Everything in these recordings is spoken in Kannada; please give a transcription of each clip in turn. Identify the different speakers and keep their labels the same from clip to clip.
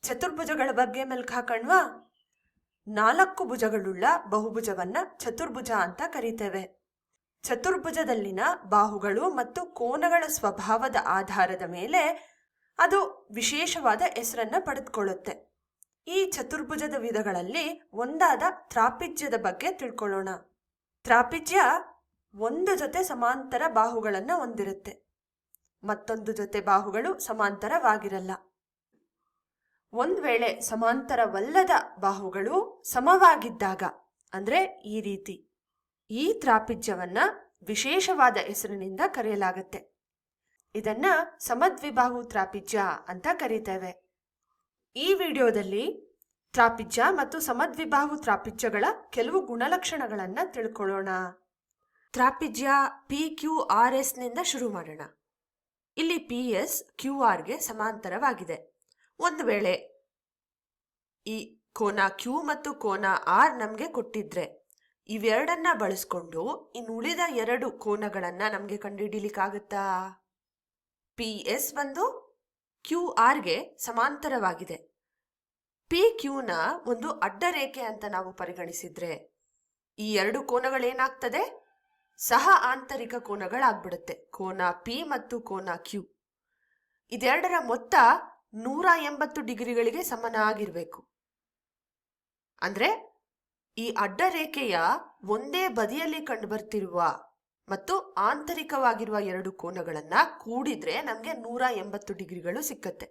Speaker 1: ಚತುರ್ಭುಜಗಳ ಬಗ್ಗೆ ಮೆಲ್ಕು ಹಾಕಣ್ವಾ. 4 ಭುಜಗಳುಳ್ಳ ಬಹುಭುಜವನ್ನ ಚತುರ್ಭುಜ ಅಂತ ಕರೀತೇವೆ. ಚತುರ್ಭುಜದಲ್ಲಿನ ಬಾಹುಗಳು ಮತ್ತು ಕೋನಗಳ ಸ್ವಭಾವದ ಆಧಾರದ ಮೇಲೆ ಅದು ವಿಶೇಷವಾದ ಹೆಸರನ್ನ ಪಡೆದುಕೊಳ್ಳುತ್ತೆ. ಈ ಚತುರ್ಭುಜದ ವಿಧಗಳಲ್ಲಿ ಒಂದಾದ ತ್ರಾಪಿಜ್ಯದ ಬಗ್ಗೆ ತಿಳ್ಕೊಳ್ಳೋಣ. ತ್ರಾಪಿಜ್ಯ ಒಂದು ಜೊತೆ ಸಮಾಂತರ ಬಾಹುಗಳನ್ನ ಹೊಂದಿರುತ್ತೆ, ಮತ್ತೊಂದು ಜೊತೆ ಬಾಹುಗಳು ಸಮಾಂತರವಾಗಿರಲ್ಲ. ಒಂದ್ ವೇಳೆ ಸಮಾಂತರವಲ್ಲದ ಬಾಹುಗಳು ಸಮವಾಗಿದ್ದಾಗ ಅಂದ್ರೆ ಈ ರೀತಿ, ಈ ತ್ರಾಪಿಜ್ಯವನ್ನ ವಿಶೇಷವಾದ ಹೆಸರಿನಿಂದ ಕರೆಯಲಾಗುತ್ತೆ. ಇದನ್ನ ಸಮದ್ವಿಬಾಹು ತ್ರಾಪಿಜ್ಯ ಅಂತ ಕರೀತೇವೆ. ಈ ವಿಡಿಯೋದಲ್ಲಿ ತ್ರಾಪಿಜ್ಯ ಮತ್ತು ಸಮದ್ವಿಬಾಹು ತ್ರಾಪಿಜ್ಯಗಳ ಕೆಲವು ಗುಣಲಕ್ಷಣಗಳನ್ನ ತಿಳ್ಕೊಳ್ಳೋಣ. ತ್ರಾಪಿಜ್ಯ PQRS ನಿಂದ ಶುರು ಮಾಡೋಣ. ಇಲ್ಲಿ PS QR ಸಮಾಂತರವಾಗಿದೆ. ಒಂದು ವೇಳೆ ಈ ಕೋನ Q ಮತ್ತು ಕೋನ R ನಮ್ಗೆ ಕೊಟ್ಟಿದ್ರೆ ಇವೆರಡನ್ನ ಬಳಸ್ಕೊಂಡು ಇನ್ನುಳಿದ 2 ಕೋನಗಳನ್ನ ನಮ್ಗೆ ಕಂಡುಹಿಡಿಲಿಕ್ಕಾಗತ್ತಾ? PS ಬಂದು QR ಸಮಾಂತರವಾಗಿದೆ. PQನ ಒಂದು ಅಡ್ಡರೇಖೆ ಅಂತ ನಾವು ಪರಿಗಣಿಸಿದ್ರೆ ಈ 2 ಕೋನಗಳೇನಾಗ್ತದೆ? ಸಹ ಆಂತರಿಕ ಕೋನಗಳಾಗ್ಬಿಡುತ್ತೆ. ಕೋನ P ಮತ್ತು ಕೋನ Q ಇದೆರಡರ ಮೊತ್ತ 180 ಡಿಗ್ರಿಗಳಿಗೆ ಸಮನಾಗಿರ್ಬೇಕು. ಅಂದ್ರೆ ಈ ಅಡ್ಡರೇಖೆಯ ಒಂದೇ ಬದಿಯಲ್ಲಿ ಕಂಡುಬರ್ತಿರುವ ಮತ್ತು ಆಂತರಿಕವಾಗಿರುವ 2 ಕೋನಗಳನ್ನ ಕೂಡಿದ್ರೆ ನಮ್ಗೆ 180 ಡಿಗ್ರಿಗಳು ಸಿಕ್ಕತ್ತೆ.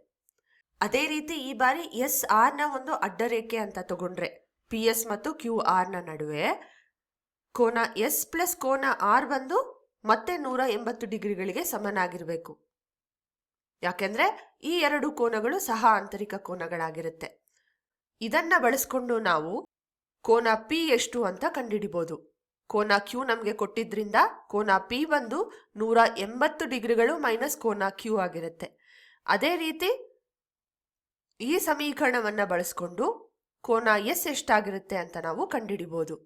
Speaker 1: ಅದೇ ರೀತಿ ಈ ಬಾರಿ SR ನ ಒಂದು ಅಡ್ಡರೇಖೆ ಅಂತ ತಗೊಂಡ್ರೆ PS ಮತ್ತು QR ನ ನಡುವೆ ಕೋನ S ಪ್ಲಸ್ ಕೋನ R ಬಂದು ಮತ್ತೆ 180 ಡಿಗ್ರಿಗಳಿಗೆ ಸಮನಾಗಿರ್ಬೇಕು. ಯಾಕೆಂದ್ರೆ ಈ 2 ಕೋನಗಳು ಸಹ ಆಂತರಿಕ ಕೋನಗಳಾಗಿರುತ್ತೆ. ಇದನ್ನ ಬಳಸ್ಕೊಂಡು ನಾವು ಕೋನ P ಎಷ್ಟು ಅಂತ ಕಂಡುಹಿಡಿಬಹುದು. ಕೋನ Q ನಮ್ಗೆ ಕೊಟ್ಟಿದ್ರಿಂದ ಕೋನ P ಬಂದು 180 ಡಿಗ್ರಿಗಳು ಮೈನಸ್ ಕೋನ Q ಆಗಿರುತ್ತೆ. ಅದೇ ರೀತಿ ಈ ಸಮೀಕರಣವನ್ನ ಬಳಸ್ಕೊಂಡು ಕೋನ S ಎಷ್ಟಾಗಿರುತ್ತೆ ಅಂತ ನಾವು ಕಂಡುಹಿಡಿಬಹುದು.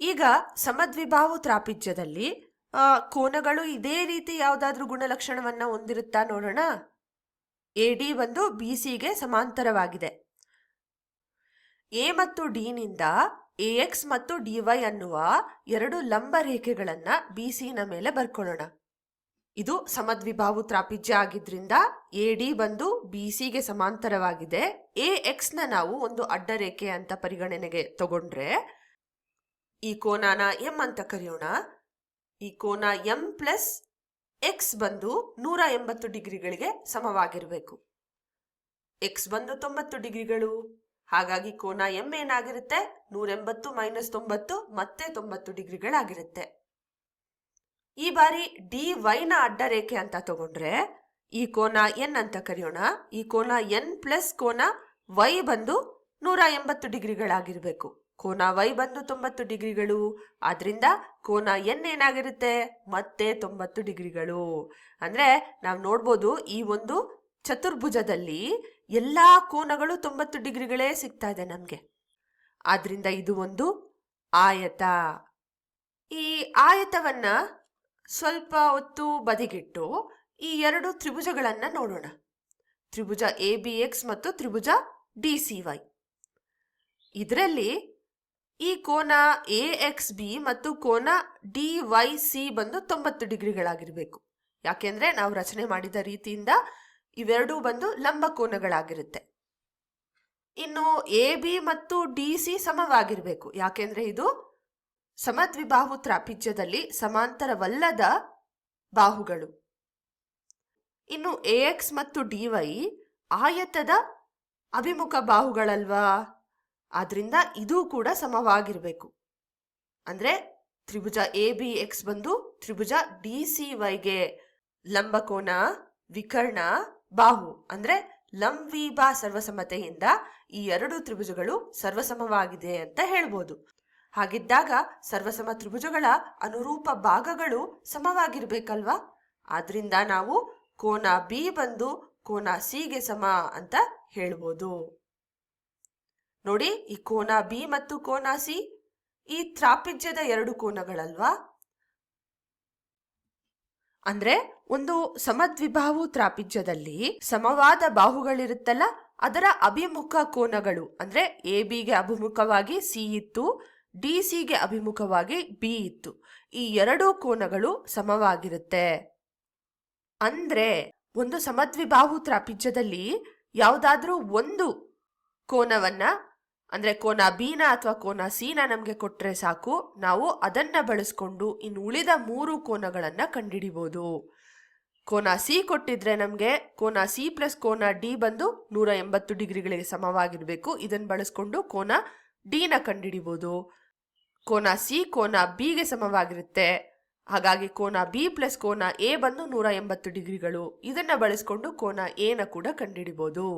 Speaker 1: ಈಗ ಸಮದ್ವಿಬಾಹು ತ್ರಾಪಿಜ್ಯದಲ್ಲಿ ಕೋನಗಳು ಇದೇ ರೀತಿ ಯಾವ್ದಾದ್ರೂ ಗುಣಲಕ್ಷಣವನ್ನ ಹೊಂದಿರುತ್ತಾ ನೋಡೋಣ. AD ಬಂದು BCಗೆ ಸಮಾಂತರವಾಗಿದೆ. A ಮತ್ತು D ನಿಂದ AX ಮತ್ತು DY ಅನ್ನುವ 2 ಲಂಬ ರೇಖೆಗಳನ್ನ BC ನ ಮೇಲೆ ಬರ್ಕೊಳ್ಳೋಣ. ಇದು ಸಮದ್ವಿಬಾಹು ತ್ರಾಪಿಜ್ಯ ಆಗಿದ್ರಿಂದ AD ಬಂದು BCಗೆ ಸಮಾಂತರವಾಗಿದೆ. AX ನ ನಾವು ಒಂದು ಅಡ್ಡರೇಖೆ ಅಂತ ಪರಿಗಣನೆಗೆ ತಗೊಂಡ್ರೆ ಈ ಕೋನನ M ಅಂತ ಕರೆಯೋಣ. ಈ ಕೋನ M ಪ್ಲಸ್ X ಬಂದು 180 ಡಿಗ್ರಿಗಳಿಗೆ ಸಮವಾಗಿರ್ಬೇಕು. X ಬಂದು 90 ಡಿಗ್ರಿಗಳು. ಹಾಗಾಗಿ ಕೋನ M ಏನಾಗಿರುತ್ತೆ? 180 ಮೈನಸ್ 90 ಮತ್ತೆ 90 ಡಿಗ್ರಿಗಳಾಗಿರುತ್ತೆ. ಈ ಬಾರಿ DY ನ ಅಡ್ಡರೇಖೆ ಅಂತ ತಗೊಂಡ್ರೆ ಈ ಕೋನ N ಅಂತ ಕರೆಯೋಣ. ಈ ಕೋನ N ಪ್ಲಸ್ ಕೋನ Y ಬಂದು 180 ಡಿಗ್ರಿಗಳಾಗಿರ್ಬೇಕು. ಕೋನ Y ಬಂದು 90 ಡಿಗ್ರಿಗಳು. ಆದ್ರಿಂದ ಕೋನ N ಏನಾಗಿರುತ್ತೆ? ಮತ್ತೆ 90 ಡಿಗ್ರಿಗಳು. ಅಂದ್ರೆ ನಾವು ನೋಡ್ಬೋದು ಈ ಒಂದು ಚತುರ್ಭುಜದಲ್ಲಿ ಎಲ್ಲಾ ಕೋನಗಳು 90 ಡಿಗ್ರಿಗಳೇ ಸಿಗ್ತಾ ಇದೆ ನಮ್ಗೆ. ಆದ್ರಿಂದ ಇದು ಒಂದು ಆಯತ. ಈ ಆಯತವನ್ನ ಸ್ವಲ್ಪ ಹೊತ್ತು ಬದಿಗಿಟ್ಟು ಈ 2 ತ್ರಿಭುಜಗಳನ್ನ ನೋಡೋಣ. ತ್ರಿಭುಜ ABX ಮತ್ತು ತ್ರಿಭುಜ DCY. ಇದರಲ್ಲಿ ಈ ಕೋನ AXB ಮತ್ತು ಕೋನ DYC ಬಂದು 90 ಡಿಗ್ರಿಗಳಾಗಿರ್ಬೇಕು. ಯಾಕೆಂದ್ರೆ ನಾವು ರಚನೆ ಮಾಡಿದ ರೀತಿಯಿಂದ ಇವೆರಡೂ ಬಂದು ಲಂಬ ಕೋನಗಳಾಗಿರುತ್ತೆ. ಇನ್ನು AB ಮತ್ತು DC ಸಮವಾಗಿರ್ಬೇಕು. ಯಾಕೆಂದ್ರೆ ಇದು ಸಮದ್ವಿಬಾಹು ತ್ರಾಪಿಜ್ಯದಲ್ಲಿ ಸಮಾಂತರವಲ್ಲದ ಬಾಹುಗಳು. ಇನ್ನು AX ಮತ್ತು DY ಆಯತದ ಅಭಿಮುಖ ಬಾಹುಗಳಲ್ವಾ, ಆದ್ರಿಂದ ಇದು ಕೂಡ ಸಮವಾಗಿರ್ಬೇಕು. ಅಂದ್ರೆ ತ್ರಿಭುಜ ABX ಬಂದು ತ್ರಿಭುಜ DCYಗೆ ಲಂಬಕೋನ, ವಿಕರ್ಣ, ಬಾಹು ಅಂದ್ರೆ ಲಂಬೀಬಾ ಸರ್ವಸಮತೆಯಿಂದ ಈ 2 ತ್ರಿಭುಜಗಳು ಸರ್ವಸಮವಾಗಿದೆ ಅಂತ ಹೇಳ್ಬೋದು. ಹಾಗಿದ್ದಾಗ ಸರ್ವಸಮ ತ್ರಿಭುಜಗಳ ಅನುರೂಪ ಭಾಗಗಳು ಸಮವಾಗಿರ್ಬೇಕಲ್ವಾ? ಆದ್ರಿಂದ ನಾವು ಕೋನ B ಬಂದು ಕೋನ Cಗೆ ಸಮ ಅಂತ ಹೇಳ್ಬೋದು. ನೋಡಿ, ಈ ಕೋನ B ಮತ್ತು ಕೋನ C ಈ ತ್ರಾಪಿಜ್ಯದ 2 ಕೋನಗಳಲ್ವಾ? ಅಂದ್ರೆ ಒಂದು ಸಮದ್ವಿಬಾಹು ತ್ರಾಪಿಜ್ಯದಲ್ಲಿ ಸಮವಾದ ಬಾಹುಗಳಿರುತ್ತಲ್ಲ, ಅದರ ಅಭಿಮುಖ ಕೋನಗಳು ಅಂದ್ರೆ ಎ ಬಿಗೆ ಅಭಿಮುಖವಾಗಿ ಸಿ ಇತ್ತು, ಡಿ ಸಿಗೆ ಅಭಿಮುಖವಾಗಿ ಬಿ ಇತ್ತು. ಈ ಎರಡೂ ಕೋನಗಳು ಸಮವಾಗಿರುತ್ತೆ. ಅಂದ್ರೆ ಒಂದು ಸಮದ್ವಿಬಾಹು ತ್ರಾಪಿಜ್ಯದಲ್ಲಿ ಯಾವುದಾದ್ರೂ ಒಂದು ಕೋನವನ್ನ ಅಂದ್ರೆ ಕೋನ ಬಿನ ಅಥವಾ ಕೋನ ಸಿನ ನಮ್ಗೆ ಕೊಟ್ರೆ ಸಾಕು, ನಾವು ಅದನ್ನ ಬಳಸ್ಕೊಂಡು ಇನ್ನು ಉಳಿದ 3 ಕೋನಗಳನ್ನ ಕಂಡುಹಿಡಿಬಹುದು. ಕೋನ ಸಿ ಕೊಟ್ಟಿದ್ರೆ ನಮ್ಗೆ ಕೋನ ಸಿ ಪ್ಲಸ್ ಕೋನ ಡಿ ಬಂದು 180 ಡಿಗ್ರಿಗಳಿಗೆ ಸಮವಾಗಿರ್ಬೇಕು. ಇದನ್ನ ಬಳಸ್ಕೊಂಡು ಕೋನ ಡಿ ನ ಕಂಡುಹಿಡಿಬಹುದು. ಕೋನ ಸಿ ಕೋನ ಬಿಗೆ ಸಮವಾಗಿರುತ್ತೆ, ಹಾಗಾಗಿ ಕೋನ ಬಿ ಪ್ಲಸ್ ಕೋನ ಎ ಬಂದು 180 ಡಿಗ್ರಿಗಳು. ಇದನ್ನ ಬಳಸ್ಕೊಂಡು ಕೋನ ಎ ನ ಕೂಡ ಕಂಡುಹಿಡಿಬಹುದು.